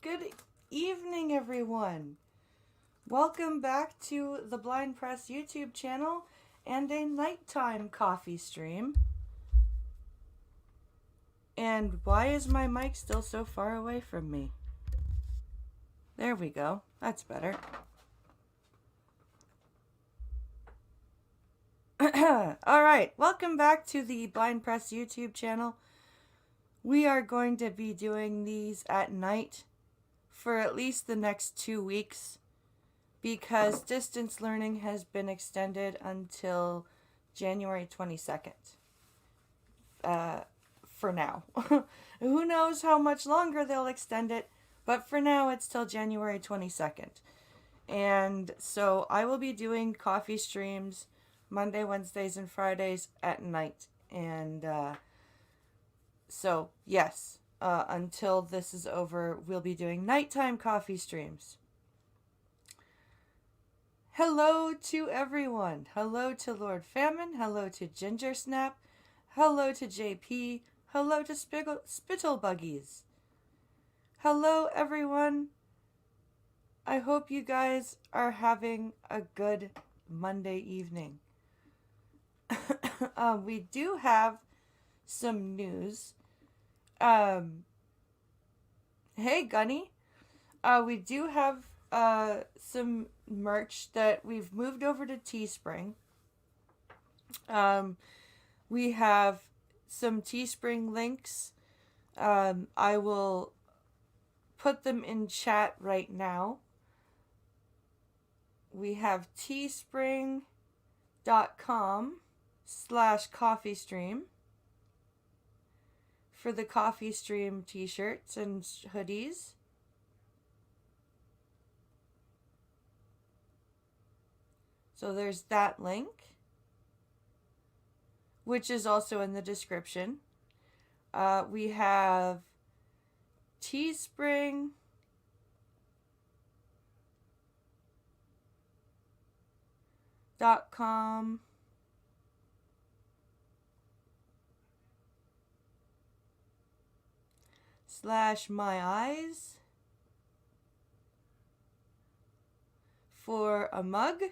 Good evening, everyone. Welcome back to the Blind Press YouTube channel and a nighttime coffee stream. And why is my mic still so far away from me? There we go. That's better. Alright, welcome back to the Blind Press YouTube channel. We are going to be doing these at night for at least the next 2 weeks because distance learning has been extended until January 22nd. For now. Who knows how much longer they'll extend it, but for now it's till January 22nd. And so I will be doing coffee streams Monday, Wednesdays, and Fridays at night. And so, yes, until this is over, we'll be doing nighttime coffee streams. Hello to everyone. Hello to Lord Famine. Hello to Ginger Snap. Hello to JP. Hello to Spittle Buggies. Hello, everyone. I hope you guys are having a good Monday evening. We do have some news. Hey, Gunny. We do have some merch that we've moved over to Teespring. We have some Teespring links. I will put them in chat right now. We have teespring.com/coffeestream for the Coffee Stream t-shirts and hoodies. So there's that link, which is also in the description. We have teespring.com/myeyes for a mug.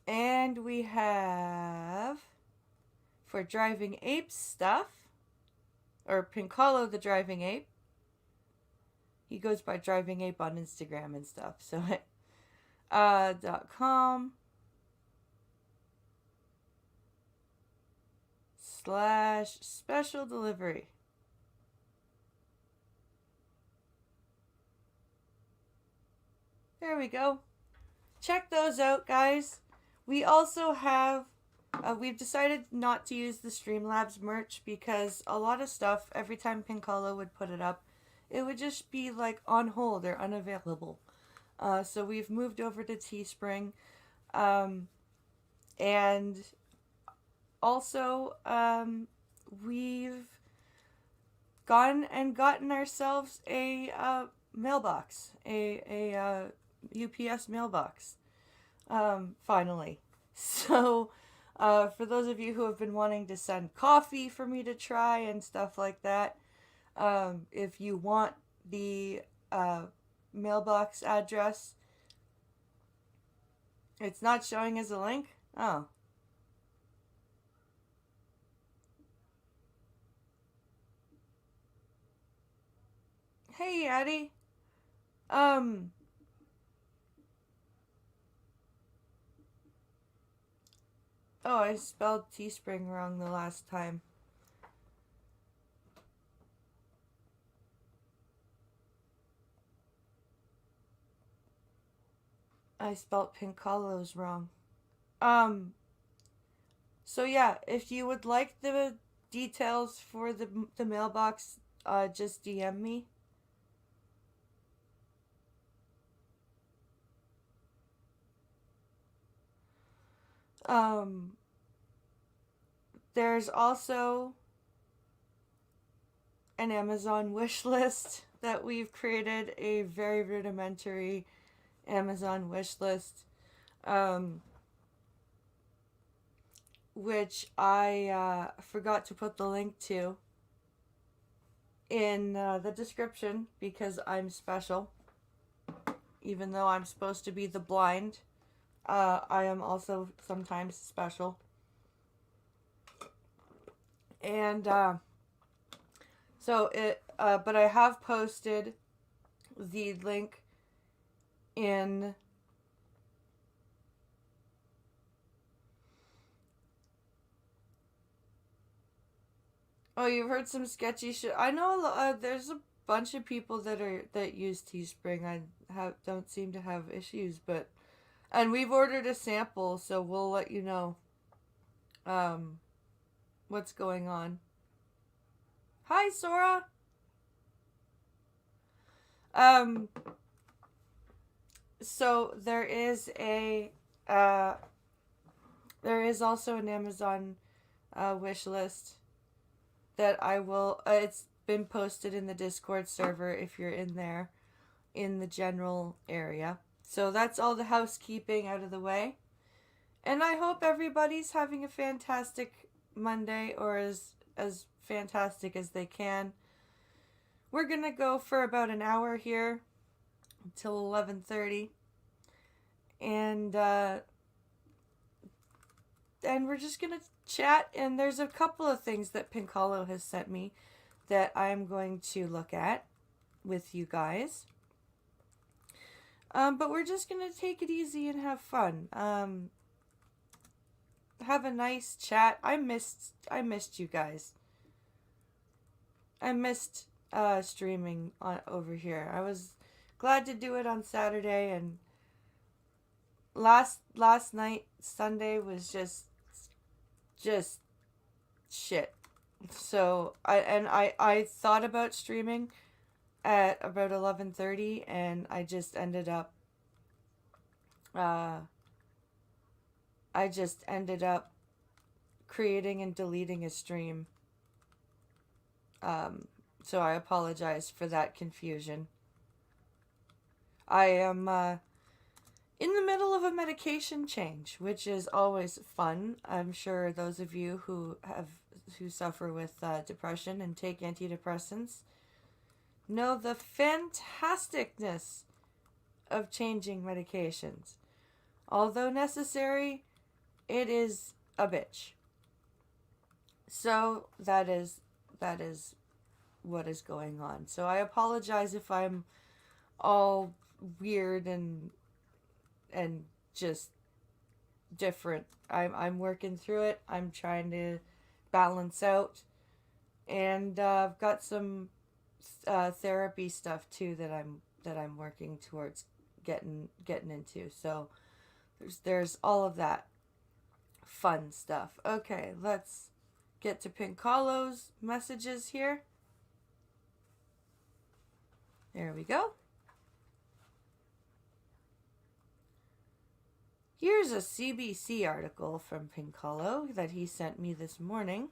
And we have for Driving Ape stuff, or Pincolo the Driving Ape. He goes by Driving Ape on Instagram and stuff. So .com/special delivery. There we go. Check those out, guys. We also have, we've decided not to use the Streamlabs merch because a lot of stuff, every time Pincolo would put it up, it would just be like on hold or unavailable. So we've moved over to Teespring. And also, we've gone and gotten ourselves a mailbox, a UPS mailbox. Finally. So, for those of you who have been wanting to send coffee for me to try and stuff like that, if you want the mailbox address, it's not showing as a link? Oh. Hey, Addie. Oh, I spelled Teespring wrong the last time. I spelled Pincolo's wrong. So yeah, if you would like the details for the mailbox, just DM me. There's also an Amazon wish list that we've created, a very rudimentary Amazon wish list, which I forgot to put the link to. in the description because I'm special. Even though I'm supposed to be the blind, I am also sometimes special. And but I have posted the link in Oh, you've heard some sketchy shit. I know there's a bunch of people that use Teespring. I don't seem to have issues, but and we've ordered a sample, so we'll let you know um what's going on. Hi, Sora. Um so uh there is also an Amazon wish list that I will it's been posted in the Discord server if you're in there in the general area. So that's all the housekeeping out of the way. And I hope everybody's having a fantastic Monday, or as fantastic as they can. We're going to go for about an hour here until 11:30. And we're just going to chat, and there's a couple of things that Pinkalo has sent me that I'm going to look at with you guys. But we're just gonna take it easy and have fun. Have a nice chat. I missed you guys. I missed streaming on over here. I was glad to do it on Saturday, and last night Sunday was just shit. So I thought about streaming at about 11:30, and I just ended up uh creating and deleting a stream. So I apologize for that confusion. I am in the middle of a medication change, which is always fun. I'm sure those of you who suffer with depression and take antidepressants know the fantasticness of changing medications. Although necessary, it is a bitch. So that is what is going on. So I apologize if I'm all weird and just different. I'm working through it. I'm trying to balance out, and I've got some therapy stuff too that I'm working towards getting into. So there's all of that fun stuff. Okay, let's get to Pinkalo's messages here. There we go. Here's a CBC article from Pinkalo that he sent me this morning.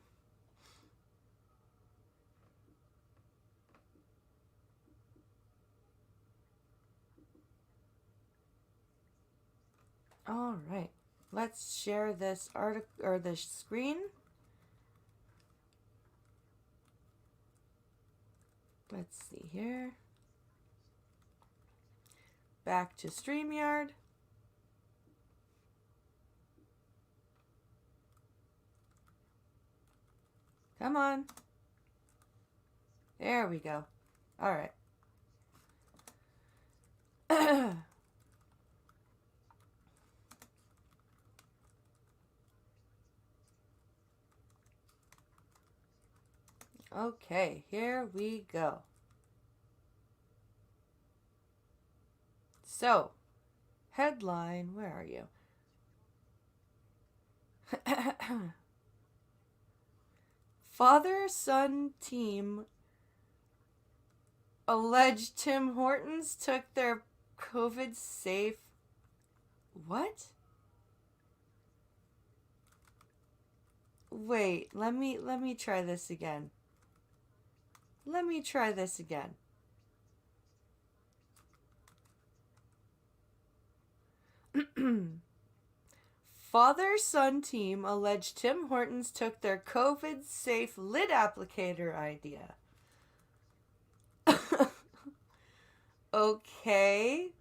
All right, let's share this article or this screen. Let's see here. Back to StreamYard. Come on. There we go. All right. Okay, here we go. So, headline, where are you? Father-son team alleged Tim Hortons took their COVID safe. What? Wait, let me try this again. Let me try this again. Father-son team alleged Tim Hortons took their COVID-safe lid applicator idea. Okay.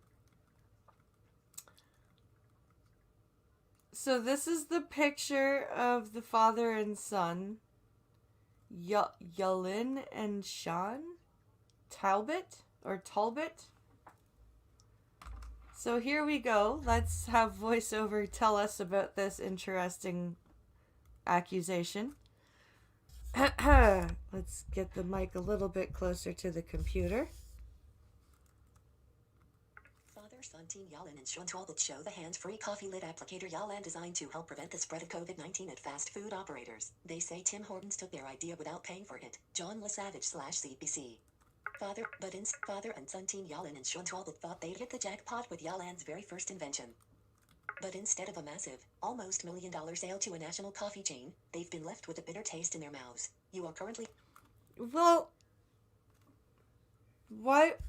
So this is the picture of the father and son, Yulin and Sean Talbot. So here we go. Let's have voiceover tell us about this interesting accusation. Let's get the mic a little bit closer to the computer. Father-son team Yalan and Sean Talbot show the hands-free coffee lid applicator Yalan designed to help prevent the spread of COVID-19 at fast food operators. They say Tim Hortons took their idea without paying for it. John LaSavage/CBC. Father and son team Yalan and Sean Talbot thought they'd hit the jackpot with Yalan's very first invention. But instead of a massive, almost $1 million sale to a national coffee chain, they've been left with a bitter taste in their mouths. You are currently... Well, what?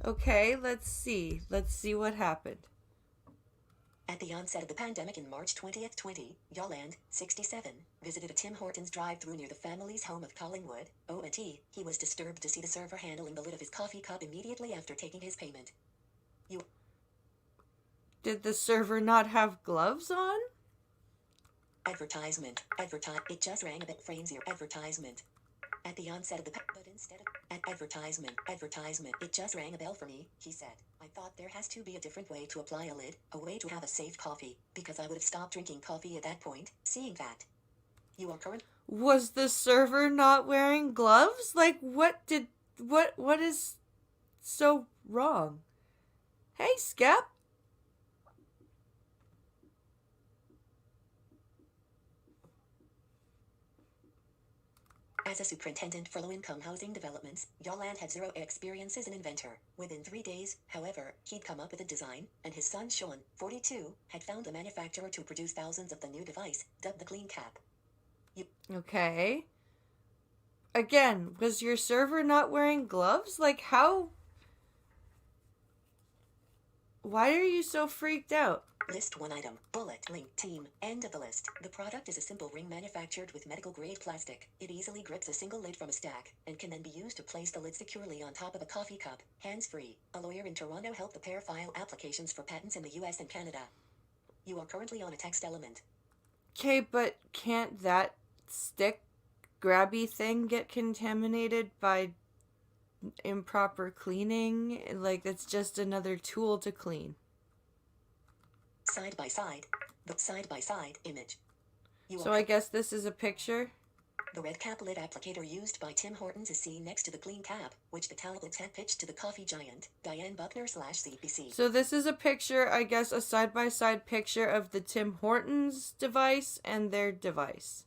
Okay, let's see. Let's see what happened. At the onset of the pandemic in March 2020, Yaland, 67, visited a Tim Hortons drive-thru near the family's home of Collingwood, ONT. He was disturbed to see the server handling the lid of his coffee cup immediately after taking his payment. Did the server not have gloves on? Advertisement. It just rang a bit. Frames here. Advertisement. At the onset of the but instead of advertisement. It just rang a bell for me, he said. I thought there has to be a different way to apply a lid, a way to have a safe coffee, because I would have stopped drinking coffee at that point, seeing that. You are current. Was the server not wearing gloves? Like, what is so wrong? Hey, Skep. As a superintendent for low-income housing developments, Yaland had zero experience as an inventor. Within 3 days, however, he'd come up with a design, and his son Sean, 42, had found a manufacturer to produce thousands of the new device, dubbed the Clean Cap. Okay. Again, was your server not wearing gloves? Like, how? Why are you so freaked out? List 1 item. Bullet. Link. Team. End of the list. The product is a simple ring manufactured with medical-grade plastic. It easily grips a single lid from a stack, and can then be used to place the lid securely on top of a coffee cup, hands-free. A lawyer in Toronto helped the pair file applications for patents in the US and Canada. You are currently on a text element. Okay, but can't that stick grabby thing get contaminated by improper cleaning? Like, it's just another tool to clean. Side by side. The side-by-side image. So I guess this is a picture? The red cap lid applicator used by Tim Hortons is seen next to the Clean Cap, which the Talbots had pitched to the coffee giant, Diane Buckner/CBC. So this is a picture, I guess, a side-by-side picture of the Tim Hortons device and their device.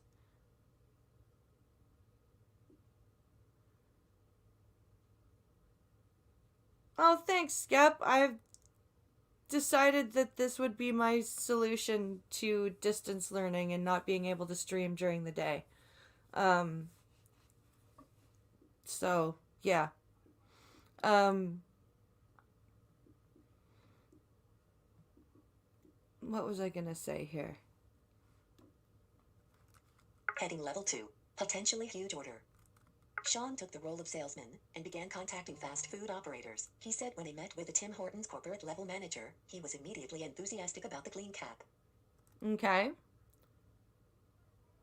Oh, thanks, Skep. I've decided that this would be my solution to distance learning and not being able to stream during the day. So, yeah. What was I gonna say here? Heading level 2. Potentially huge order. Sean took the role of salesman and began contacting fast food operators. He said when he met with the Tim Hortons corporate level manager, he was immediately enthusiastic about the Clean Cap. Okay.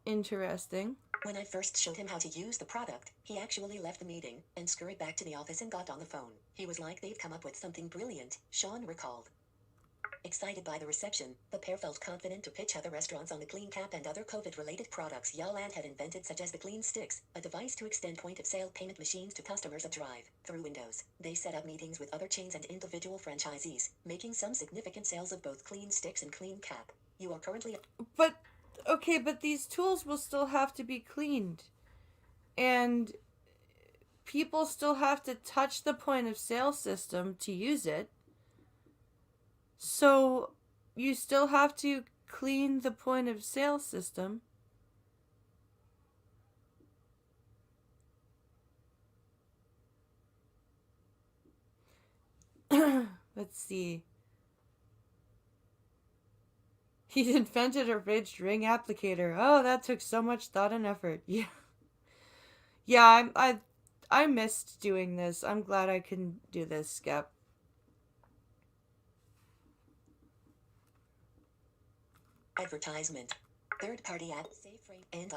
Interesting. When I first showed him how to use the product, he actually left the meeting and scurried back to the office and got on the phone. He was like they'd come up with something brilliant, Sean recalled. Excited by the reception, the pair felt confident to pitch other restaurants on the Clean Cap and other COVID-related products Yaland had invented, such as the Clean Sticks, a device to extend point-of-sale payment machines to customers of drive-through windows. They set up meetings with other chains and individual franchisees, making some significant sales of both Clean Sticks and Clean Cap. You are currently... But these tools will still have to be cleaned. And people still have to touch the point-of-sale system to use it. So, you still have to clean the point-of-sale system. Let's see. He invented a ridged ring applicator. Oh, that took so much thought and effort. Yeah. Yeah, I missed doing this. I'm glad I can do this, Skep. Advertisement. Third-party ad safe frame and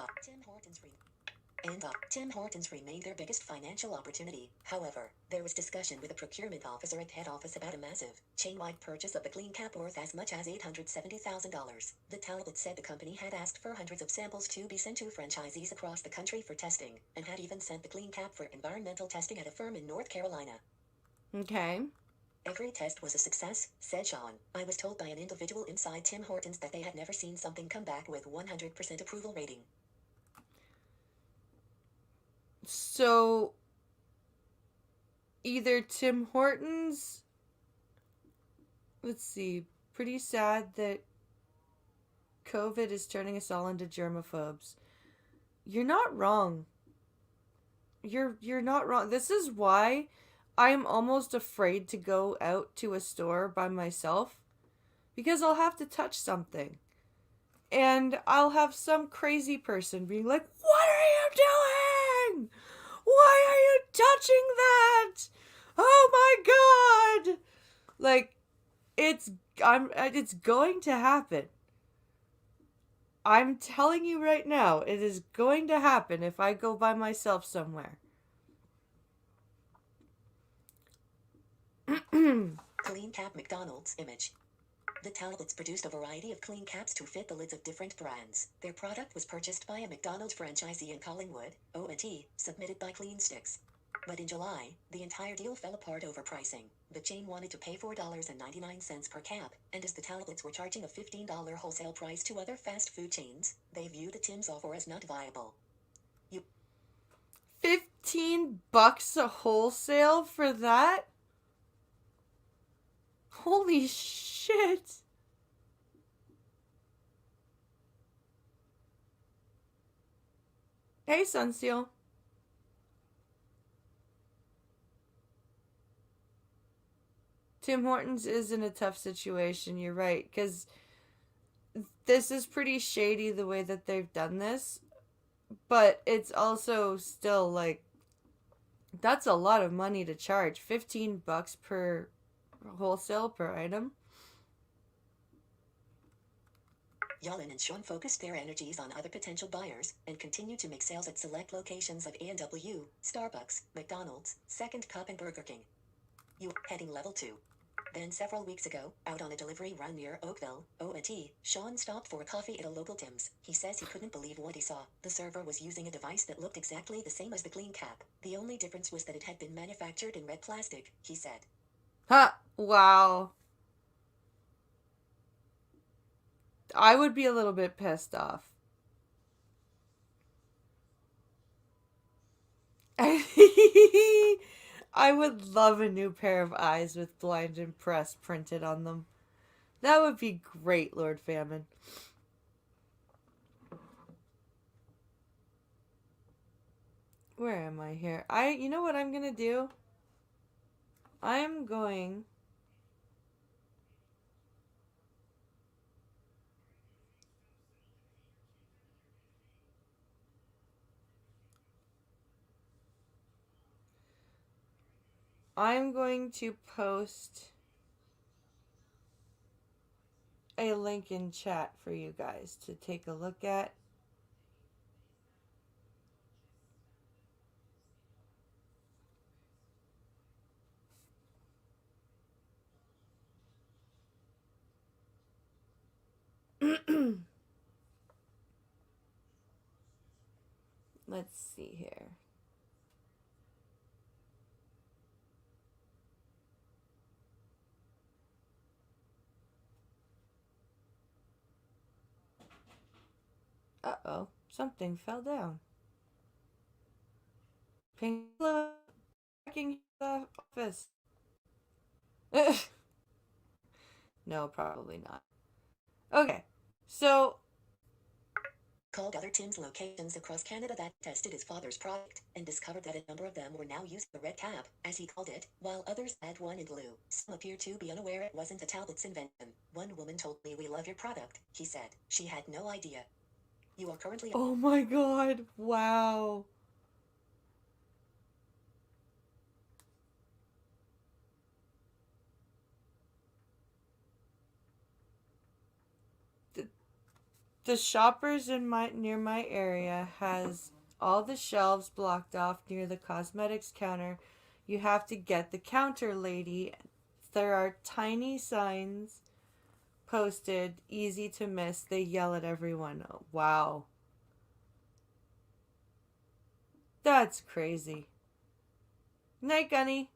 Tim Hortons remained their biggest financial opportunity. However, there was discussion with a procurement officer at head office about a massive, chain-wide purchase of the clean cap worth as much as $870,000. The Talbot said the company had asked for hundreds of samples to be sent to franchisees across the country for testing, and had even sent the clean cap for environmental testing at a firm in North Carolina. Okay. Every test was a success, said Sean. I was told by an individual inside Tim Hortons that they had never seen something come back with 100% approval rating. So, either Tim Hortons. Let's see. Pretty sad that COVID is turning us all into germaphobes. You're not wrong. You're not wrong. This is why I'm almost afraid to go out to a store by myself, because I'll have to touch something. And I'll have some crazy person being like, "What are you doing? Why are you touching that? Oh my god!" Like, it's going to happen. I'm telling you right now, it is going to happen if I go by myself somewhere. Clean cap McDonald's image. The Talbots produced a variety of clean caps to fit the lids of different brands. Their product was purchased by a McDonald's franchisee in Collingwood, O&T, submitted by Clean Sticks. But in July, the entire deal fell apart over pricing. The chain wanted to pay $4.99 per cap, and as the Talbots were charging a $15 wholesale price to other fast food chains, they viewed the Tim's offer as not viable. $15 a wholesale for that? Holy shit. Hey, Sunsteel. Tim Hortons is in a tough situation, you're right, because this is pretty shady the way that they've done this, but it's also still like, that's a lot of money to charge. $15 per wholesale per item. Yulin and Sean focused their energies on other potential buyers and continued to make sales at select locations of A&W, Starbucks, McDonald's, Second Cup and Burger King. Heading level 2. Then several weeks ago, out on a delivery run near Oakville, O&T, Sean stopped for a coffee at a local Tim's. He says he couldn't believe what he saw. The server was using a device that looked exactly the same as the clean cap. The only difference was that it had been manufactured in red plastic, he said. Huh, wow. I would be a little bit pissed off. I would love a new pair of eyes with Blind Impress printed on them. That would be great, Lord Famine. Where am I here? You know what I'm gonna do? I'm going... I'm going to post a link in chat for you guys to take a look at. Let's see here. Uh-oh, something fell down. Pinglo backing the office. No, probably not. Okay, so... Called other Tim's locations across Canada that tested his father's product, and discovered that a number of them were now using the red cap, as he called it, while others had one in blue. Some appear to be unaware it wasn't the Talbot's invention. One woman told me, "We love your product," he said. She had no idea. You are currently... Oh my god, wow. the shoppers in my near my area has all the shelves blocked off near the cosmetics counter. You have to get the counter lady. There are tiny signs posted, easy to miss. They yell at everyone. Wow. That's crazy. Night, Gunny.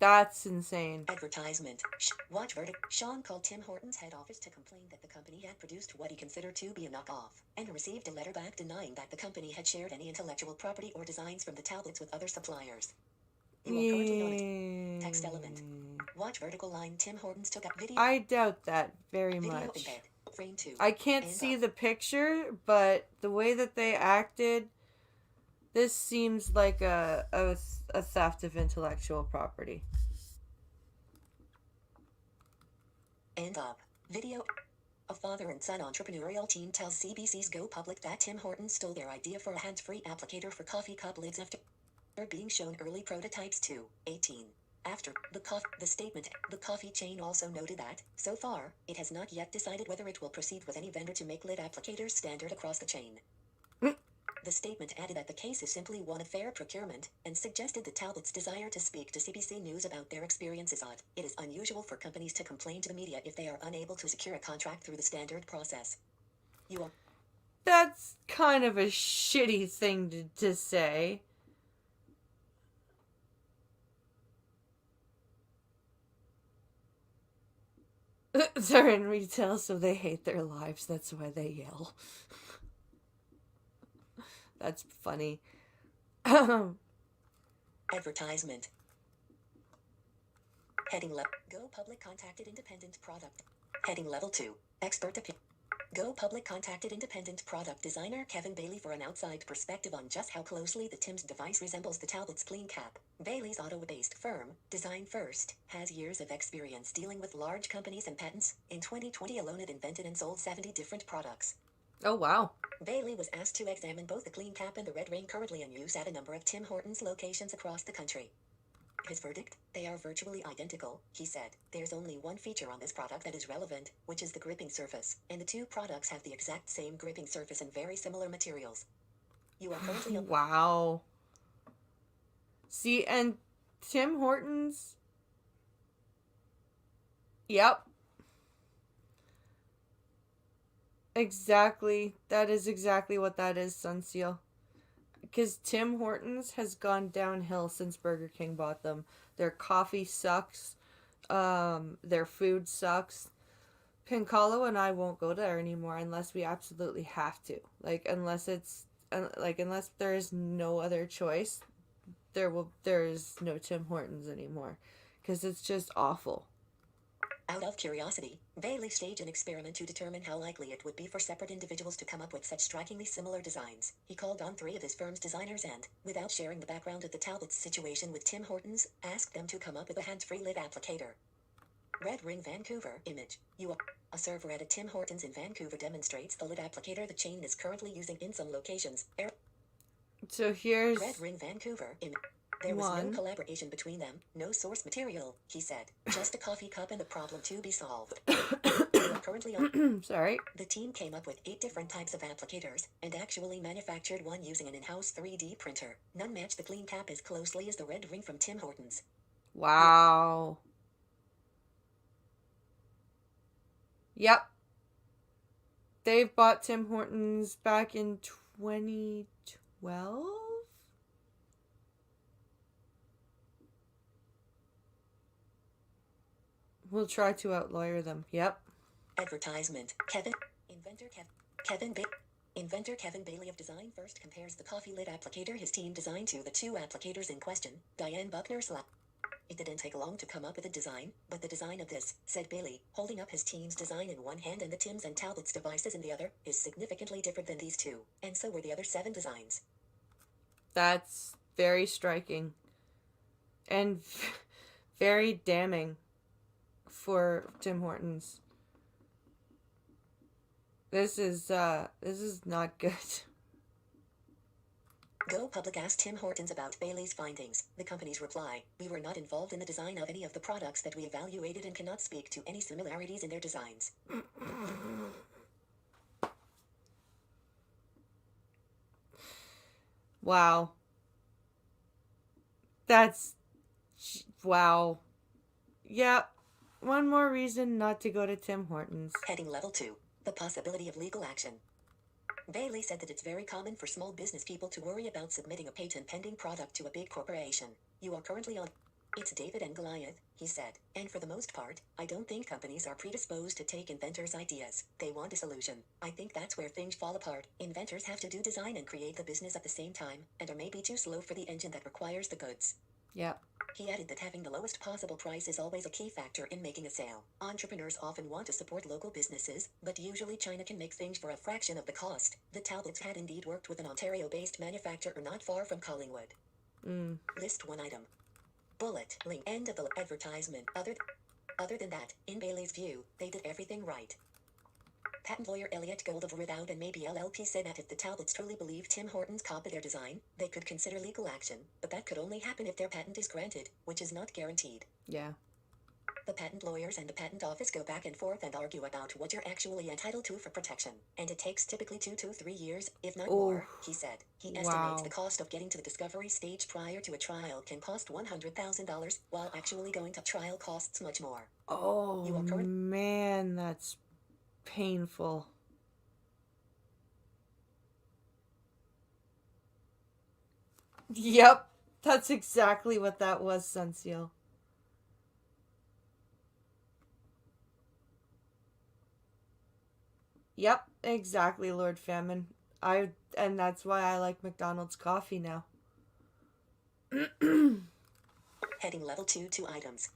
That's insane. Advertisement. Watch verdict. Sean called Tim Hortons head office to complain that the company had produced what he considered to be a knockoff, and received a letter back denying that the company had shared any intellectual property or designs from the tablets with other suppliers. You are currently on it. Text element. Watch vertical line. Tim Hortons took up video. I doubt that very Video much. embed. Frame 2. I can't And see up. the picture, but the way that they acted, this seems like a theft of intellectual property. And up. Video. A father and son entrepreneurial team tells CBC's Go Public that Tim Hortons stole their idea for a hands-free applicator for coffee cup lids after being shown early prototypes to 18. After the statement, the coffee chain also noted that, so far, it has not yet decided whether it will proceed with any vendor to make lid applicators standard across the chain. The statement added that the case is simply one of fair procurement, and suggested the tablet's desire to speak to CBC News about their experience is odd. It is unusual for companies to complain to the media if they are unable to secure a contract through the standard process. That's kind of a shitty thing to say. They're in retail, so they hate their lives. That's why they yell. That's funny. Advertisement. Heading level. Go Public contacted independent product. Heading level 2. Expert opinion. Go Public contacted independent product designer Kevin Bailey for an outside perspective on just how closely the Tim's device resembles the tablet's clean cap. Bailey's Ottawa-based firm, Design First, has years of experience dealing with large companies and patents. In 2020 alone it invented and sold 70 different products. Oh, wow. Bailey was asked to examine both the clean cap and the red ring currently in use at a number of Tim Hortons locations across the country. His verdict? They are virtually identical, he said. There's only one feature on this product that is relevant, which is the gripping surface, and the two products have the exact same gripping surface and very similar materials. You are currently on... Wow. See, and Tim Hortons... Yep. Exactly. That is exactly what that is, Sunseal. Because Tim Hortons has gone downhill since Burger King bought them. Their coffee sucks. Their food sucks. Pincalo and I won't go there anymore unless we absolutely have to. Unless there is no other choice, there is no Tim Hortons anymore. Because it's just awful. Out of curiosity, Bailey staged an experiment to determine how likely it would be for separate individuals to come up with such strikingly similar designs. He called on 3 of his firm's designers and, without sharing the background of the tablet's situation with Tim Hortons, asked them to come up with a hands-free lid applicator. Red Ring Vancouver image. A server at a Tim Hortons in Vancouver demonstrates the lid applicator the chain is currently using in some locations. So here's... Red Ring Vancouver image. There was no collaboration between them, no source material, he said. Just a coffee cup and a problem to be solved. Currently on... Sorry. The team came up with 8 different types of applicators, and actually manufactured one using an in-house 3D printer. None match the clean cap as closely as the red ring from Tim Hortons. Wow. Yep. They've bought Tim Hortons back in 2012? We'll try to outlawyer them. Yep. Advertisement. Inventor Kevin Bailey of Design First compares the coffee lid applicator his team designed to the 2 applicators in question. Diane Buckner It didn't take long to come up with a design, but the design of this, said Bailey, holding up his team's design in one hand and the Tim's and Tablet's devices in the other, is significantly different than these 2, and so were the other 7 designs. That's very striking. And very damning for Tim Hortons. This is not good. Go Public asked Tim Hortons about Bailey's findings. The company's reply: "We were not involved in the design of any of the products that we evaluated and cannot speak to any similarities in their designs." Wow. That's... wow. Yeah, one more reason not to go to Tim Hortons. Heading Level 2. The possibility of legal action. Bailey said that it's very common for small business people to worry about submitting a patent-pending product to a big corporation. "You are currently on... It's David and Goliath," he said. "And for the most part, I don't think companies are predisposed to take inventors' ideas. They want a solution. I think that's where things fall apart. Inventors have to do design and create the business at the same time, and are maybe too slow for the engine that requires the goods." Yeah. He added that having the lowest possible price is always a key factor in making a sale. "Entrepreneurs often want to support local businesses, but usually China can make things for a fraction of the cost." The tablets had indeed worked with an Ontario-based manufacturer not far from Collingwood. List one item. Bullet link. End of the advertisement. Other than that, in Bailey's view, they did everything right. Patent lawyer Elliot Gold of Ridout and Maybe LLP said that if the tablets truly believed Tim Hortons copied their design, they could consider legal action, but that could only happen if their patent is granted, which is not guaranteed. Yeah. The patent lawyers and the patent office go back and forth and argue about what you're actually entitled to for protection, and it takes typically 2 to 3 years, if not more, he said. He estimates the cost of getting to the discovery stage prior to a trial can cost $100,000, while actually going to trial costs much more. Oh, man, that's painful. Yep, that's exactly what that was, Sunseal. Yep, exactly, Lord Famine. And that's why I like McDonald's coffee now. Heading Level 2 items.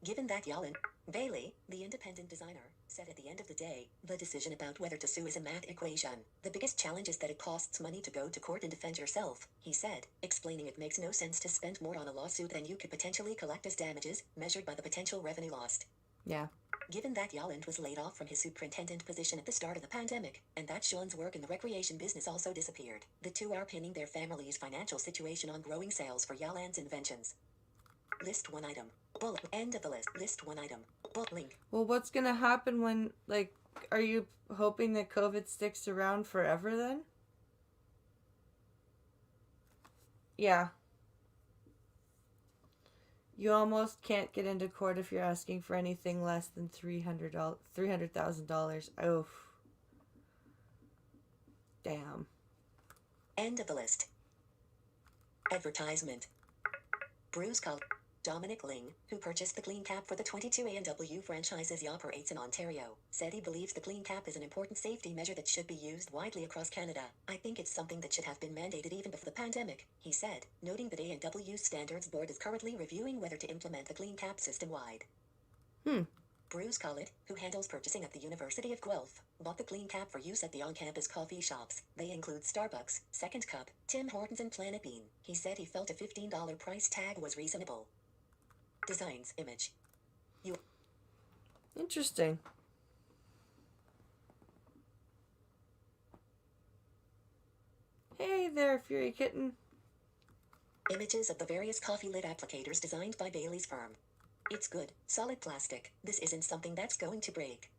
Given that Yalin Bailey, the independent designer, said at the end of the day, the decision about whether to sue is a math equation. "The biggest challenge is that it costs money to go to court and defend yourself," he said, explaining it makes no sense to spend more on a lawsuit than you could potentially collect as damages, measured by the potential revenue lost. Yeah. Given that Yalland was laid off from his superintendent position at the start of the pandemic, and that Sean's work in the recreation business also disappeared, the two are pinning their family's financial situation on growing sales for Yaland's inventions. List one item. Bullet. End of the list. List one item. Bullet link. Well, what's gonna happen when, like, are you hoping that COVID sticks around forever then? Yeah. You almost can't get into court if you're asking for anything less than $300,000. Oof. Damn. End of the list. Advertisement. Bruce called Dominic Ling, who purchased the Clean Cap for the 22 A&W franchises he operates in Ontario, said he believes the Clean Cap is an important safety measure that should be used widely across Canada. "I think it's something that should have been mandated even before the pandemic," he said, noting that A&W's Standards Board is currently reviewing whether to implement the Clean Cap system-wide. Bruce Collett, who handles purchasing at the University of Guelph, bought the Clean Cap for use at the on-campus coffee shops. They include Starbucks, Second Cup, Tim Hortons and Planet Bean. He said he felt a $15 price tag was reasonable. Designs image. Interesting. Hey there, Fury Kitten. Images of the various coffee lid applicators designed by Bailey's firm. "It's good, solid plastic. This isn't something that's going to break."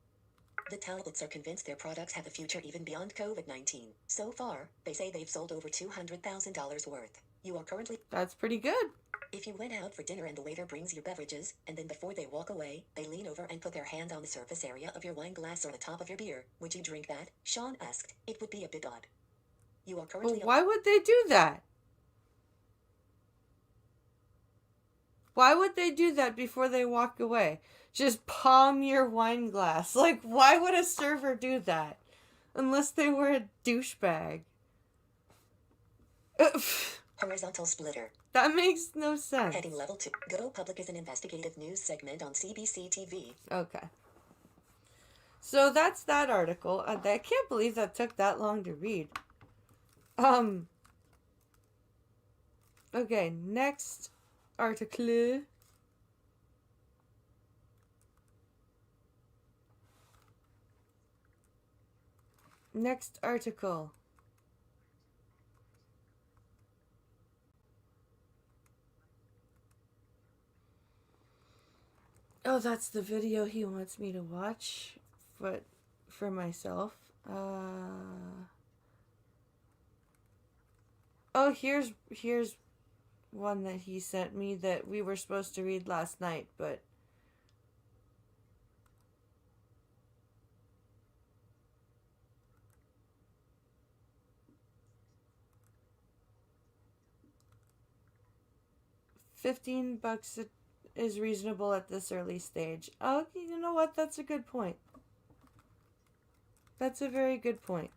The tablets are convinced their products have a future even beyond COVID-19. So far, they say they've sold over $200,000 worth. You are currently... That's pretty good. If you went out for dinner and the waiter brings your beverages, and then before they walk away, they lean over and put their hand on the surface area of your wine glass or the top of your beer, would you drink that? Sean asked. It would be a bit odd. You are currently... But why would they do that? Why would they do that before they walk away? Just palm your wine glass. Like, why would a server do that? Unless they were a douchebag. Horizontal splitter. That makes no sense. Heading level 2. Go Public is an investigative news segment on CBC TV. Okay. So that's that article. I can't believe that took that long to read. Okay, next article. Next article. Oh, that's the video he wants me to watch, but for myself. Oh, here's one that he sent me that we were supposed to read last night, but $15 is reasonable at this early stage. Oh, you know what? That's a good point. That's a very good point.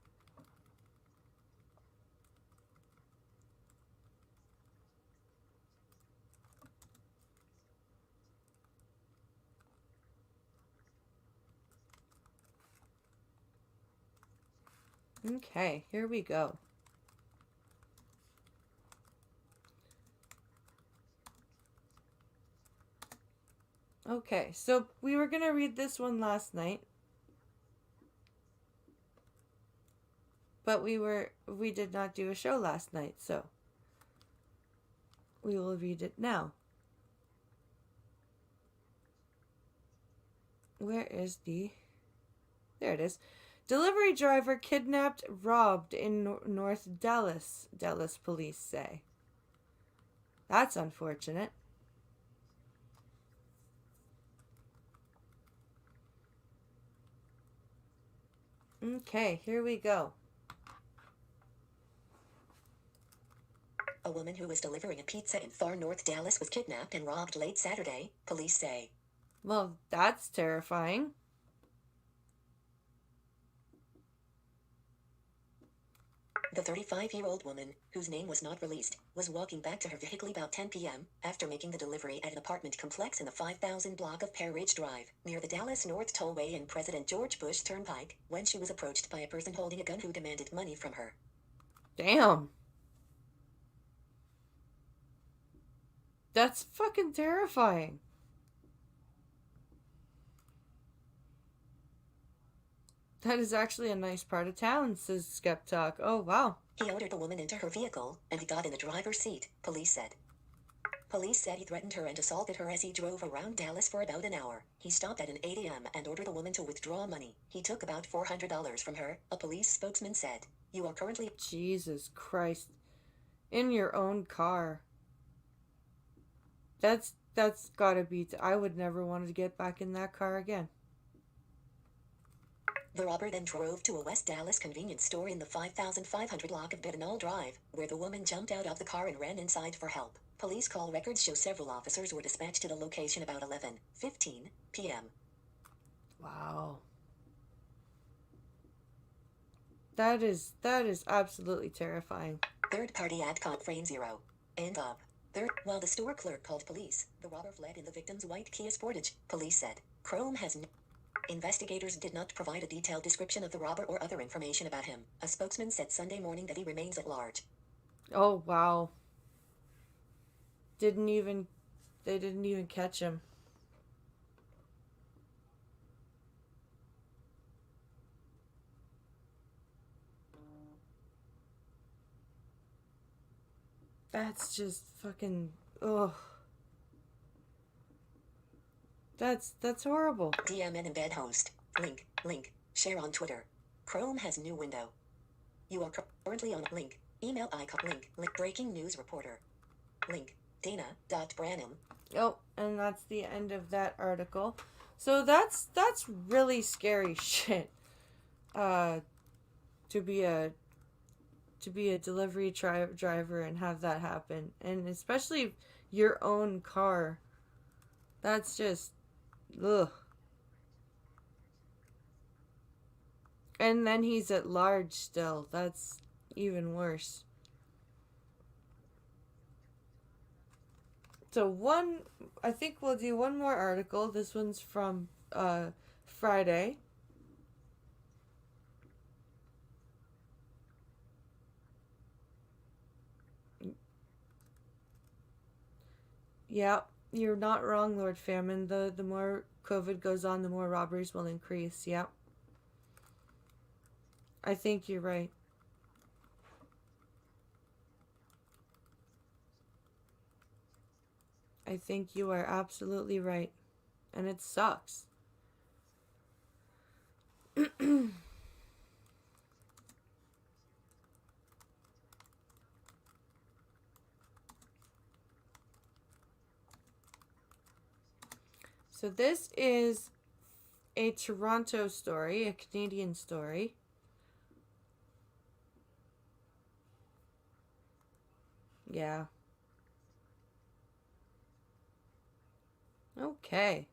Okay, here we go. Okay, so we were gonna read this one last night, but we did not do a show last night, so we will read it now. Where is the... There it is. Delivery driver kidnapped, robbed in North Dallas, Dallas police say. That's unfortunate. Okay, here we go. A woman who was delivering a pizza in far North Dallas was kidnapped and robbed late Saturday, police say. Well, that's terrifying. The 35-year-old woman, whose name was not released, was walking back to her vehicle about 10 p.m. after making the delivery at an apartment complex in the 5000 block of Pear Ridge Drive, near the Dallas North Tollway and President George Bush Turnpike, when she was approached by a person holding a gun who demanded money from her. Damn. That's fucking terrifying. That is actually a nice part of town, says Skeptalk. Oh, wow. He ordered the woman into her vehicle, and he got in the driver's seat, police said. Police said he threatened her and assaulted her as he drove around Dallas for about an hour. He stopped at an 8 a.m. and ordered the woman to withdraw money. He took about $400 from her, a police spokesman said. You are currently... Jesus Christ. In your own car. That's gotta be... I would never want to get back in that car again. The robber then drove to a West Dallas convenience store in the 5500 block of Bedinall Drive, where the woman jumped out of the car and ran inside for help. Police call records show several officers were dispatched to the location about 11:15 p.m. Wow. That is absolutely terrifying. Third-party ad caught frame 0. And up. While the store clerk called police, the robber fled in the victim's white Kia Sportage, police said. Chrome has... Investigators did not provide a detailed description of the robber or other information about him. A spokesman said Sunday morning that he remains at large. Oh, wow. They didn't even catch him. That's just fucking... Ugh. That's horrible. DM and embed host. Link. Share on Twitter. Chrome has new window. You are currently on link. Email icon. Link. Breaking news reporter. Link. Dana.Branham. Oh, and that's the end of that article. So that's really scary shit. To be a delivery driver and have that happen, and especially your own car. That's just... Ugh. And then he's at large still. That's even worse. So I think we'll do one more article. This one's from Friday. Yeah, you're not wrong, Lord Famine. The more COVID goes on, the more robberies will increase. Yeah. I think you're right. I think you are absolutely right. And it sucks. So this is a Toronto story, a Canadian story. Yeah. Okay.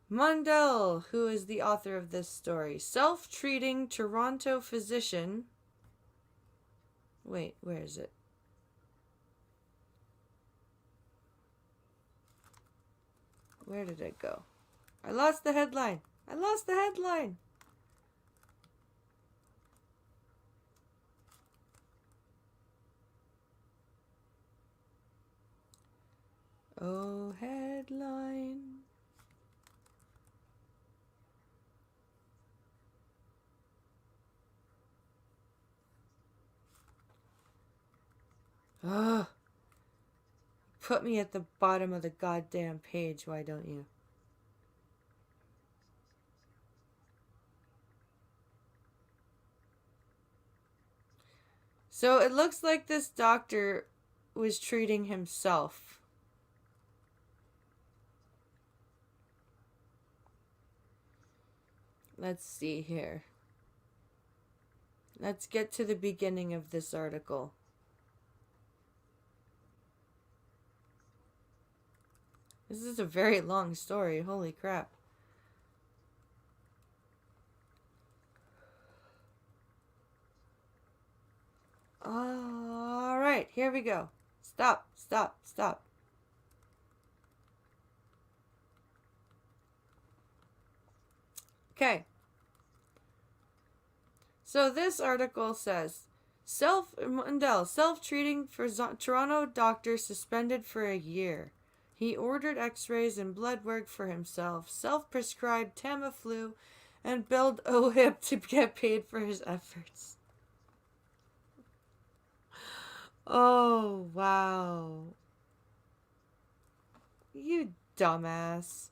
Mundell, who is the author of this story, self-treating Toronto physician. Wait, where is it? Where did it go? I lost the headline. I lost the headline. Oh, headline. Ugh. Put me at the bottom of the goddamn page, why don't you? So it looks like this doctor was treating himself. Let's see here. Let's get to the beginning of this article. This is a very long story. Holy crap. Alright, here we go. Stop, stop, stop. Okay. So this article says, self-treating for Toronto doctor suspended for a year. He ordered x-rays and blood work for himself, self-prescribed Tamiflu, and billed OHIP to get paid for his efforts. Oh, wow. You dumbass.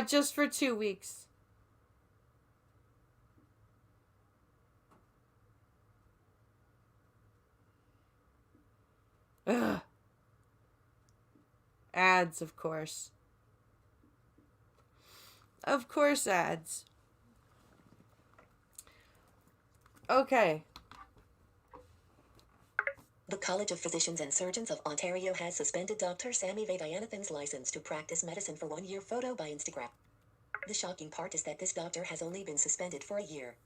Just for 2 weeks. Ugh. Ads, of course. Of course, ads. Okay. The College of Physicians and Surgeons of Ontario has suspended Dr. Sammy Vaidyanathan's license to practice medicine for 1 year. Photo by Instagram. The shocking part is that this doctor has only been suspended for a year.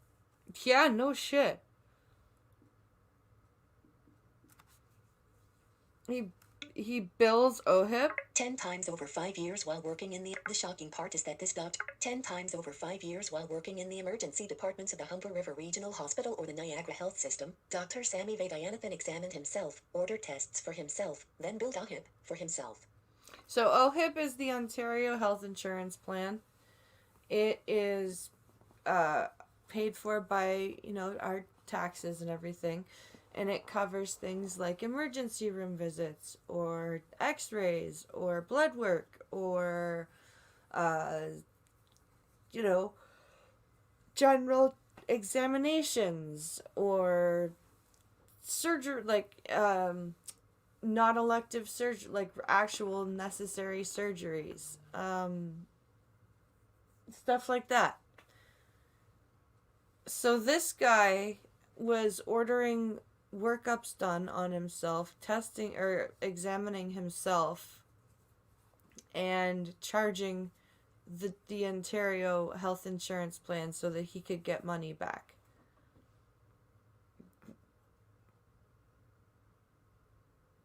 Yeah, no shit. He bills OHIP 10 times over 5 years while working in the shocking part is that this doctor 10 times over 5 years while working in the emergency departments of the Humber River Regional Hospital or the Niagara Health System. Dr. Sammy Vaidyanathan examined himself, ordered tests for himself, then billed OHIP for himself. So OHIP is the Ontario Health Insurance Plan. It is paid for by, our taxes and everything. And it covers things like emergency room visits or x-rays or blood work or, general examinations or surgery, like, non-elective surgery, like actual necessary surgeries. Stuff like that. So this guy was ordering workups done on himself, testing or examining himself, and charging the Ontario health insurance plan so that he could get money back.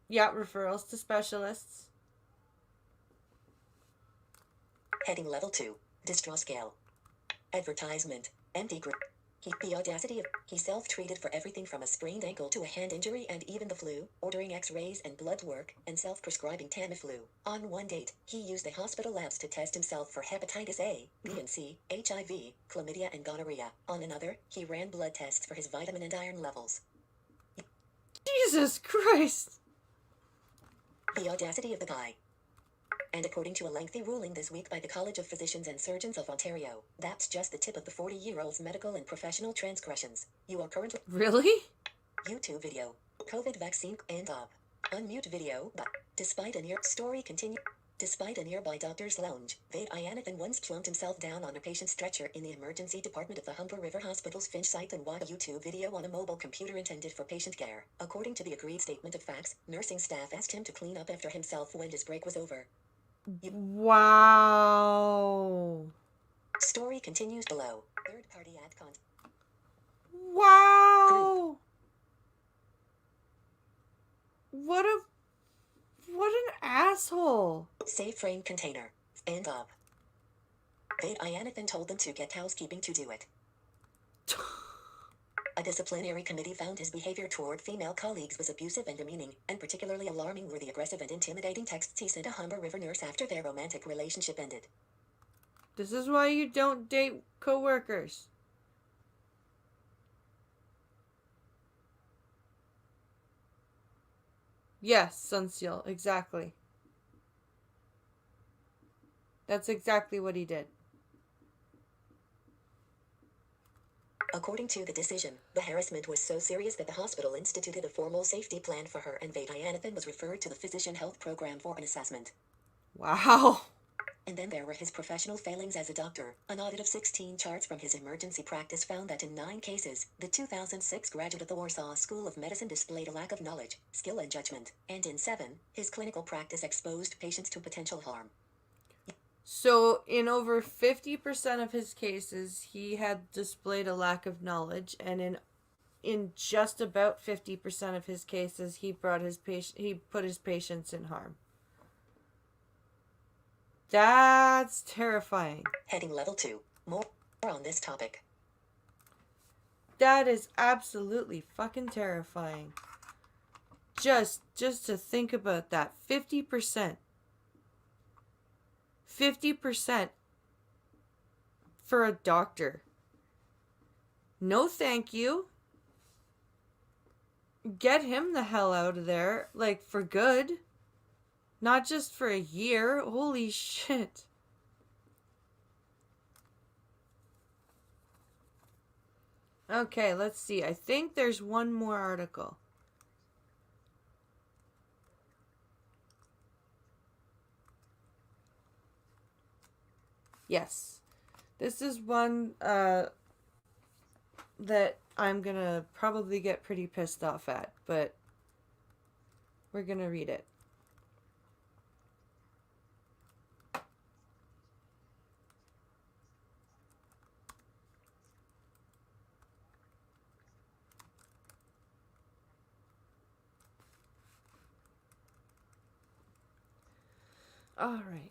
Yeah, referrals to specialists. Heading level 2. Distro scale. Advertisement. Empty group. The audacity of he self-treated for everything from a sprained ankle to a hand injury and even the flu, ordering x-rays and blood work, and self-prescribing Tamiflu. On one date, he used the hospital labs to test himself for hepatitis A, B and C, HIV, chlamydia and gonorrhea. On another, he ran blood tests for his vitamin and iron levels. Jesus Christ! The audacity of the guy. And according to a lengthy ruling this week by the College of Physicians and Surgeons of Ontario, that's just the tip of the 40-year-old's medical and professional transgressions. You are currently... Really? YouTube video. COVID vaccine and up. Unmute video, but despite a nearby doctor's lounge, Vade Ianathan once plumped himself down on a patient's stretcher in the emergency department of the Humber River Hospital's Finch site and watched a YouTube video on a mobile computer intended for patient care. According to the agreed statement of facts, nursing staff asked him to clean up after himself when his break was over. Wow. Story continues below. Third-party ad content. Wow. What an asshole. Save frame container. And up. Vade Ianathan told them to get housekeeping to do it. A disciplinary committee found his behavior toward female colleagues was abusive and demeaning, and particularly alarming were the aggressive and intimidating texts he sent a Humber River nurse after their romantic relationship ended. This is why you don't date coworkers. Yes, Sunseal, exactly. That's exactly what he did. According to the decision, the harassment was so serious that the hospital instituted a formal safety plan for her, and Vade Ianathan was referred to the Physician Health Program for an assessment. Wow. And then there were his professional failings as a doctor. An audit of 16 charts from his emergency practice found that in 9 cases, the 2006 graduate of the Warsaw School of Medicine displayed a lack of knowledge, skill and judgment, and in 7, his clinical practice exposed patients to potential harm. So, in over 50% of his cases, he had displayed a lack of knowledge, and in just about 50% of his cases, he put his patients in harm. That's terrifying. Heading level 2. More on this topic. That is absolutely fucking terrifying. Just to think about that. 50%. 50% for a doctor. No thank you. Get him the hell out of there, like, for good. Not just for a year. Holy shit. Okay, let's see. I think there's one more article. Yes. This is one that I'm gonna probably get pretty pissed off at, but we're gonna read it. All right.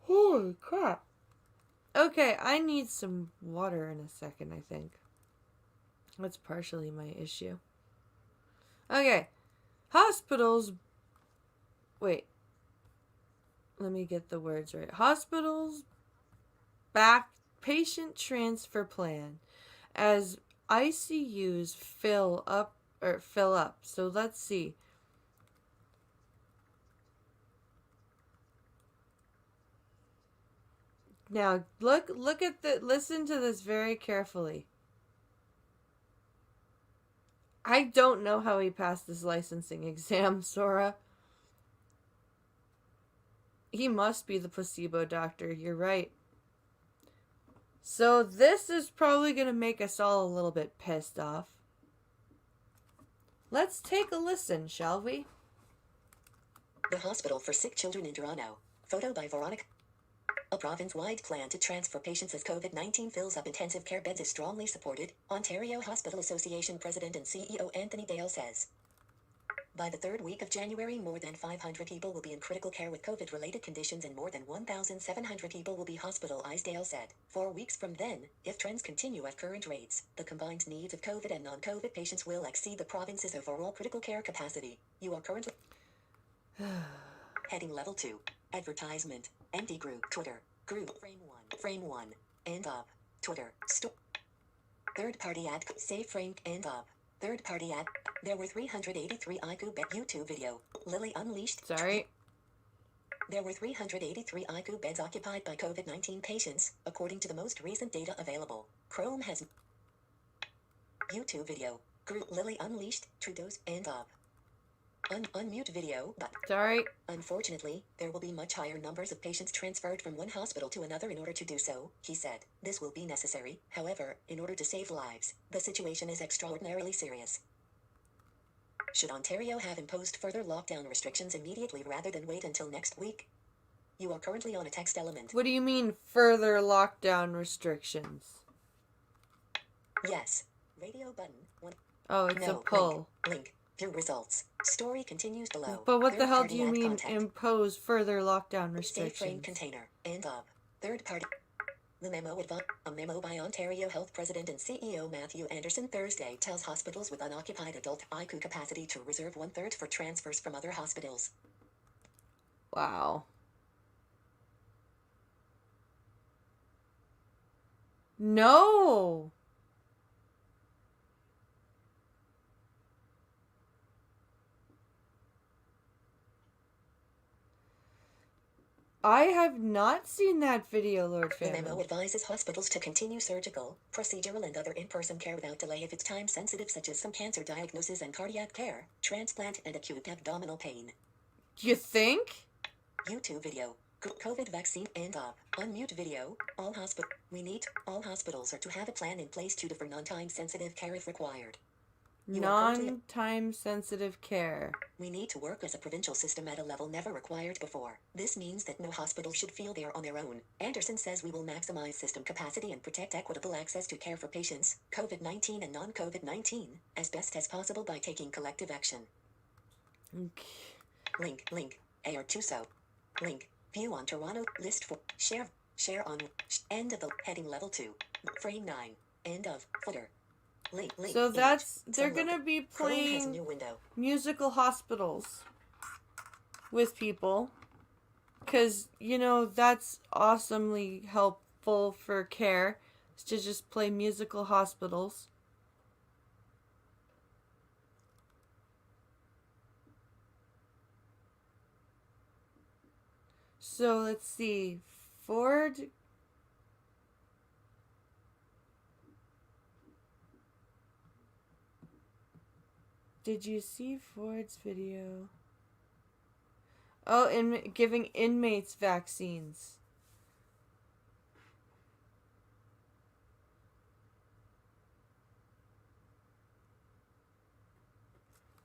Holy crap. Okay, I need some water in a second, I think. That's partially my issue. Okay. Hospitals... Wait. Let me get the words right. Hospitals back patient transfer plan as ICUs fill up. So let's see. Now look at listen to this very carefully. I don't know how he passed this licensing exam, Sora. He must be the placebo doctor, you're right. So this is probably going to make us all a little bit pissed off. Let's take a listen, shall we? The Hospital for Sick Children in Toronto. Photo by Veronica. A province-wide plan to transfer patients as COVID-19 fills up intensive care beds is strongly supported, Ontario Hospital Association President and CEO Anthony Dale says. By the third week of January, more than 500 people will be in critical care with COVID-related conditions and more than 1,700 people will be hospitalized, Dale said. 4 weeks from then, if trends continue at current rates, the combined needs of COVID and non-COVID patients will exceed the province's overall critical care capacity. You are currently... Heading Level 2. Advertisement. MD Group. Twitter. Group. Frame 1. End of. Twitter. Third party ad. Save frame. End of. Third party ad. There were 383 IQ bed YouTube video. Lilly Unleashed. Sorry. There were 383 IQ beds occupied by COVID-19 patients, according to the most recent data available. Chrome has YouTube video. Group Lilly Unleashed. Trudeau's. End of. Unmute video, but Sorry. unfortunately, there will be much higher numbers of patients transferred from one hospital to another in order to do so, he said. This will be necessary, however, in order to save lives. The situation is extraordinarily serious. Should Ontario have imposed further lockdown restrictions immediately rather than wait until next week? You are currently on a text element. What do you mean further lockdown restrictions? Yes. Radio button. One. Oh, it's a No. pull. Link. View results. Story continues below. But what the Third hell party do you ad mean content. impose further lockdown Save frame restrictions? container. End of. Third party. The memo a memo by Ontario Health President and CEO Matthew Anderson Thursday tells hospitals with unoccupied adult ICU capacity to reserve 1/3 for transfers from other hospitals. Wow. No. I have not seen that video, Lord The memo Famine. advises hospitals to continue surgical, procedural and other in-person care without delay if it's time sensitive, such as some cancer diagnosis and cardiac care, transplant and acute abdominal pain. You think? YouTube video. COVID vaccine. End of. Unmute video. All hospitals are to have a plan in place to defer non-time sensitive care if required. Non-time sensitive care. We need to work as a provincial system at a level never required before. This means that no hospital should feel they are on their own. Anderson says we will maximize system capacity and protect equitable access to care for patients, COVID-19 and non-COVID-19, as best as possible by taking collective action. Okay. Link. Air Tuso. Link. View on Toronto. List for. Share on. End of the heading level 2. Frame 9. End of. Footer. Link. So image. they're Some gonna be Chrome has a playing new window. musical hospitals with people. Because, that's awesomely helpful for care. Is to just play musical hospitals. So let's see. Ford. Did you see Ford's video? Oh, giving inmates vaccines.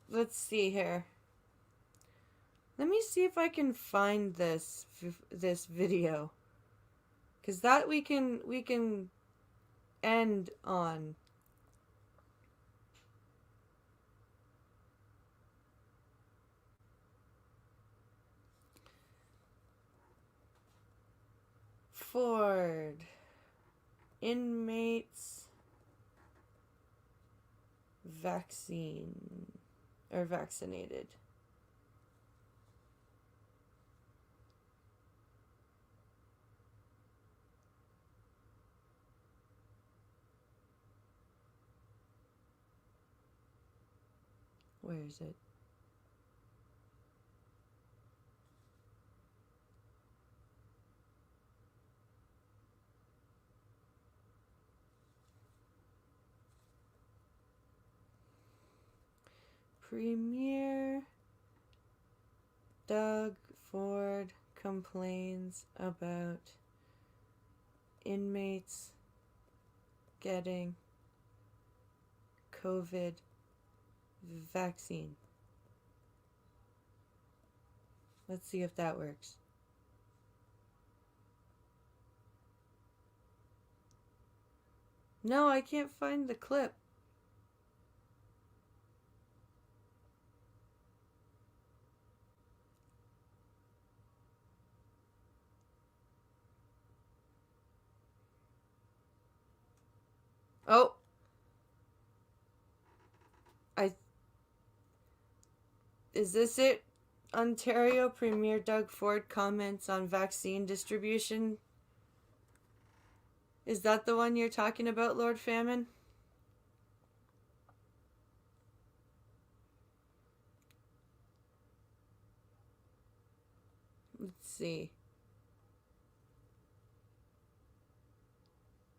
Let's see here. Let me see if I can find this video. 'Cause that we can end on. Ford. Inmates. Vaccine. Or vaccinated. Where is it? Premier Doug Ford complains about inmates getting COVID vaccine. Let's see if that works. No, I can't find the clip. Oh, I is this it? Ontario Premier Doug Ford comments on vaccine distribution. Is that the one you're talking about, Lord Famine? Let's see.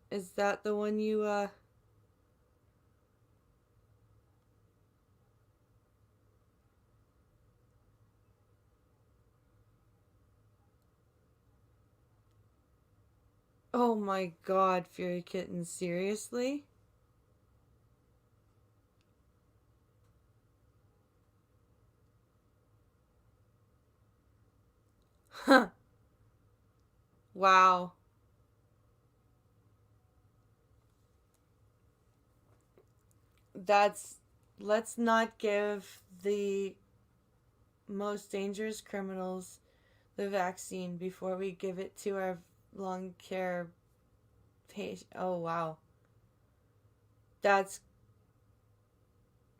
Is that the one you, Oh my god, Fury Kitten, seriously? Huh. Wow. That's. Let's not give the most dangerous criminals the vaccine before we give it to our long care patient. Oh, wow. That's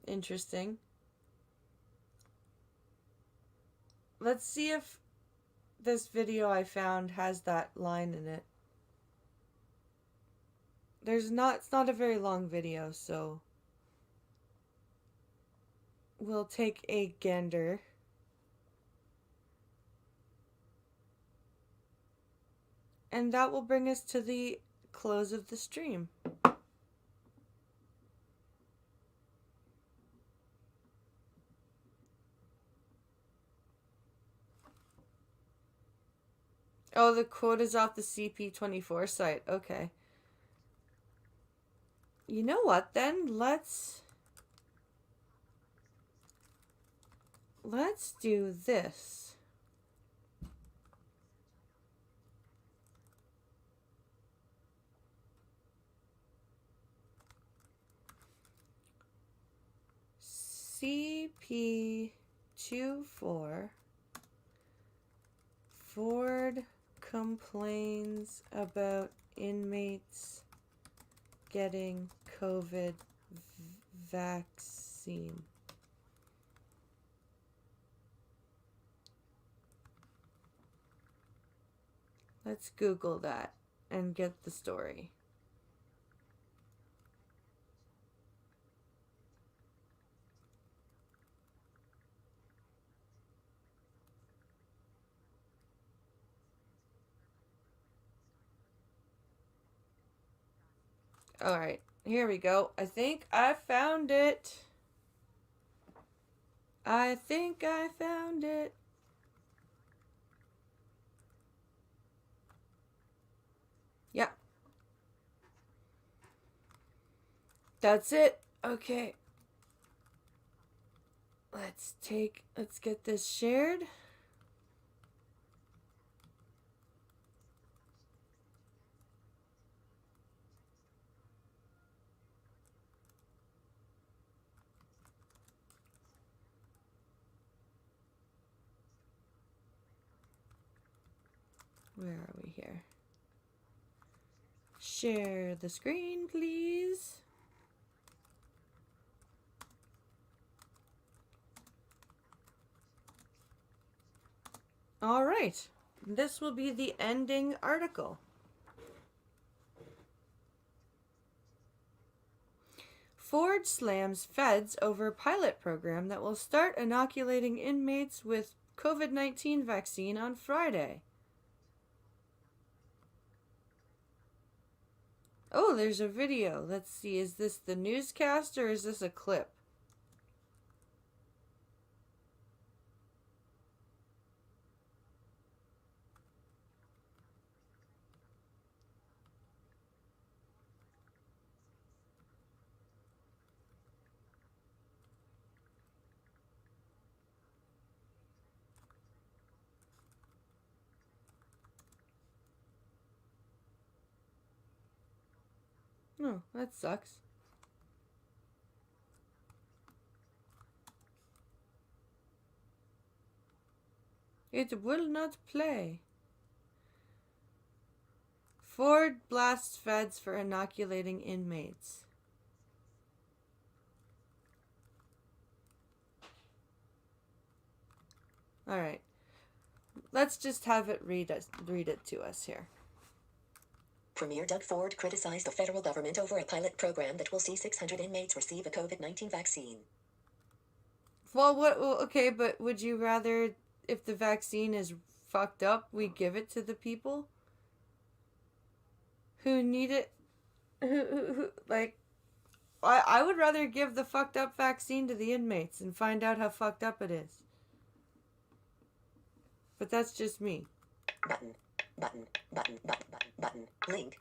interesting. Let's see if this video I found has that line in it. It's not a very long video, so we'll take a gander. And that will bring us to the close of the stream. Oh, the quote is off the CP24 site. Okay. You know what then? Let's do this. CP24 Ford complains about inmates getting COVID vaccine. Let's Google that and get the story. Alright, here we go. I think I found it. I think I found it. Yeah. That's it. Okay. Let's get this shared. Where are we here? Share the screen, please. All right. This will be the ending article. Ford slams feds over pilot program that will start inoculating inmates with COVID-19 vaccine on Friday. Oh, there's a video. Let's see. Is this the newscast or is this a clip? Oh, that sucks. It will not play. Ford blasts feds for inoculating inmates. Alright. Let's just have it read it to us here. Premier Doug Ford criticized the federal government over a pilot program that will see 600 inmates receive a COVID-19 vaccine. Well, okay, but would you rather, if the vaccine is fucked up, we give it to the people who need it? Like, I would rather give the fucked up vaccine to the inmates and find out how fucked up it is. But that's just me. Button. Link.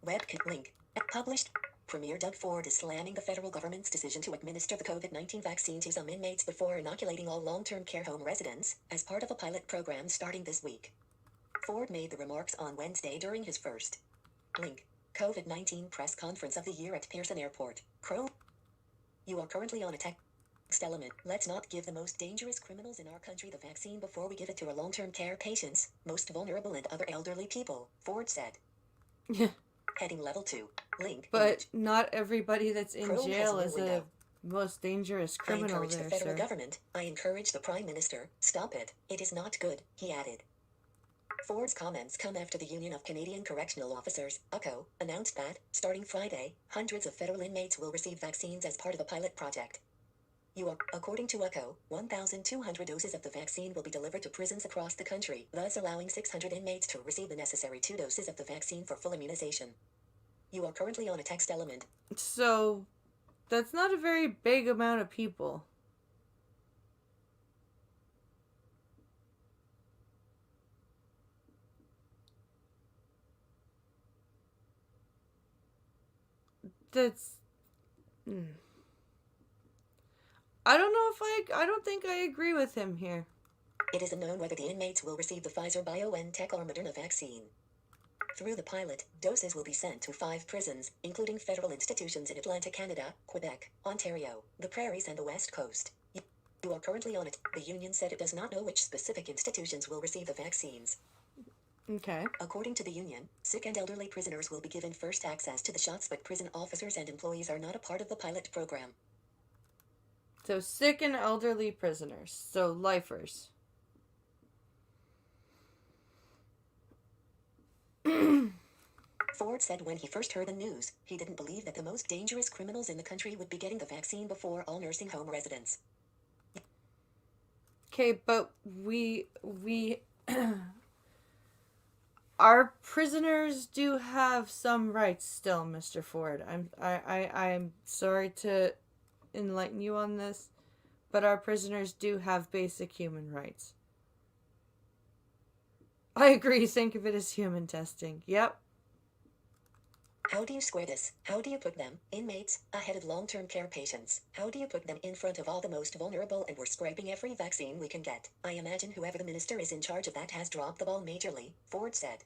Web link. Published. Premier Doug Ford is slamming the federal government's decision to administer the COVID-19 vaccine to some inmates before inoculating all long-term care home residents, as part of a pilot program starting this week. Ford made the remarks on Wednesday during his first link. COVID-19 press conference of the year at Pearson Airport. You are currently on a text element. Let's not give the most dangerous criminals in our country the vaccine before we give it to our long-term care patients, most vulnerable and other elderly people, Ford said. Heading level 2. Link. But image. not everybody that's in Chrome jail has is no a window. most dangerous I criminal encourage there, the federal sir. government. I encourage the Prime Minister. Stop it. It is not good, he added. Ford's comments come after the Union of Canadian Correctional Officers, UCO, announced that, starting Friday, hundreds of federal inmates will receive vaccines as part of a pilot project. According to UCO, 1,200 doses of the vaccine will be delivered to prisons across the country, thus allowing 600 inmates to receive the necessary 2 doses of the vaccine for full immunization. You are currently on a text element. So, that's not a very big amount of people. That's... I don't know if I don't think I agree with him here. It is unknown whether the inmates will receive the Pfizer-BioNTech or Moderna vaccine. Through the pilot, doses will be sent to 5 prisons, including federal institutions in Atlantic Canada, Quebec, Ontario, the Prairies and the West Coast. You are currently on it. The union said it does not know which specific institutions will receive the vaccines. Okay. According to the union, sick and elderly prisoners will be given first access to the shots, but prison officers and employees are not a part of the pilot program. So, sick and elderly prisoners. So, lifers. Ford said when he first heard the news, he didn't believe that the most dangerous criminals in the country would be getting the vaccine before all nursing home residents. Okay, but we our prisoners do have some rights still, Mr. Ford. I'm sorry to enlighten you on this, but our prisoners do have basic human rights. I agree, think of it as human testing. Yep. How do you square this? How do you put them, inmates, ahead of long-term care patients? How do you put them in front of all the most vulnerable? And we're scraping every vaccine we can get. I imagine whoever the minister is in charge of that has dropped the ball majorly, Ford said.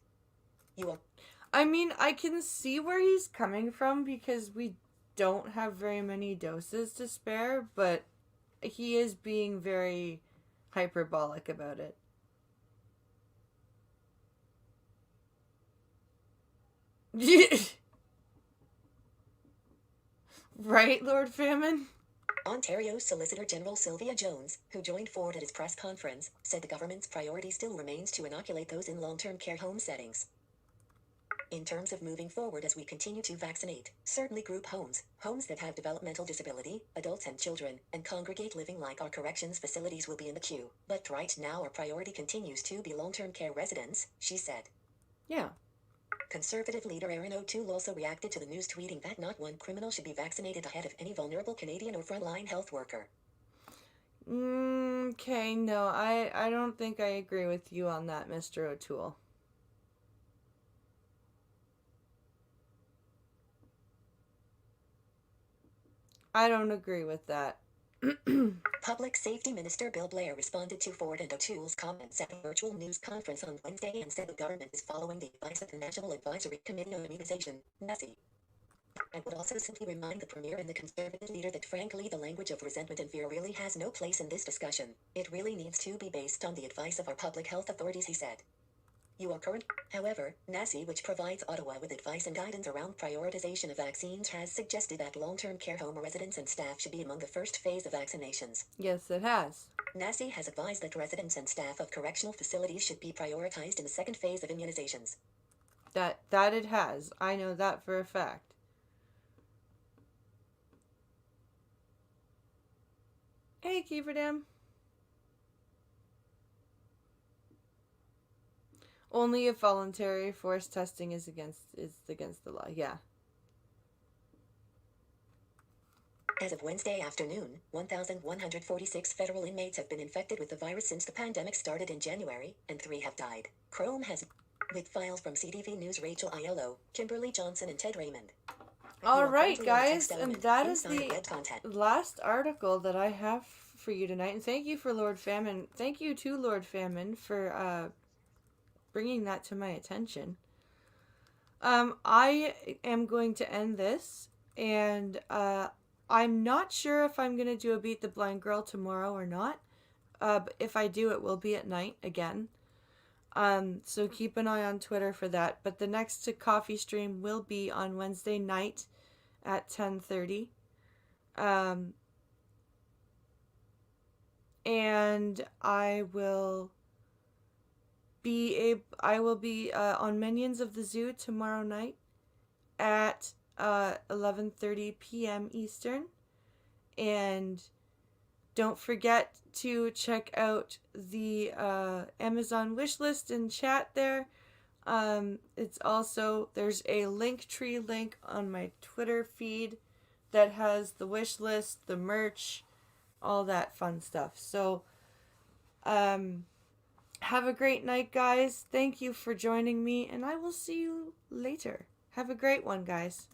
I mean, I can see where he's coming from because we don't have very many doses to spare, but he is being very hyperbolic about it. Right, Lord Famine? Ontario's Solicitor General Sylvia Jones, who joined Ford at his press conference, said the government's priority still remains to inoculate those in long-term care home settings. In terms of moving forward as we continue to vaccinate, certainly group homes that have developmental disability, adults and children, and congregate living like our corrections facilities will be in the queue. But right now our priority continues to be long-term care residents, she said. Yeah. Conservative leader Erin O'Toole also reacted to the news, tweeting that not one criminal should be vaccinated ahead of any vulnerable Canadian or frontline health worker. Okay, no, I don't think I agree with you on that, Mr. O'Toole. I don't agree with that. Public Safety Minister Bill Blair responded to Ford and O'Toole's comments at a virtual news conference on Wednesday and said the government is following the advice of the National Advisory Committee on Immunization, NACI. I would also simply remind the Premier and the Conservative leader that frankly the language of resentment and fear really has no place in this discussion. It really needs to be based on the advice of our public health authorities, he said. You are current. However, NACI, which provides Ottawa with advice and guidance around prioritization of vaccines, has suggested that long-term care home residents and staff should be among the first phase of vaccinations. Yes, it has. NACI has advised that residents and staff of correctional facilities should be prioritized in the second phase of immunizations. That it has. I know that for a fact. Hey, Keeverdam. Only if voluntary forced testing is against the law. Yeah. As of Wednesday afternoon, 1,146 federal inmates have been infected with the virus since the pandemic started in January, and 3 have died. Chrome has, with files from CTV News, Rachel Aiello, Kimberly Johnson, and Ted Raymond. All right, guys, and that is the last article that I have for you tonight. And thank you for Lord Famine. Thank you to Lord Famine for bringing that to my attention. I am going to end this, and I'm not sure if I'm going to do a Beat the Blind Girl tomorrow or not. But if I do, it will be at night again. So keep an eye on Twitter for that. But the next coffee stream will be on Wednesday night at 10:30. And I will be on Minions of the Zoo tomorrow night at 11:30 p.m. Eastern. And don't forget to check out the Amazon wishlist and chat there. It's also, there's a Linktree link on my Twitter feed that has the wish list, the merch, all that fun stuff. So, have a great night, guys. Thank you for joining me, and I will see you later. Have a great one, guys.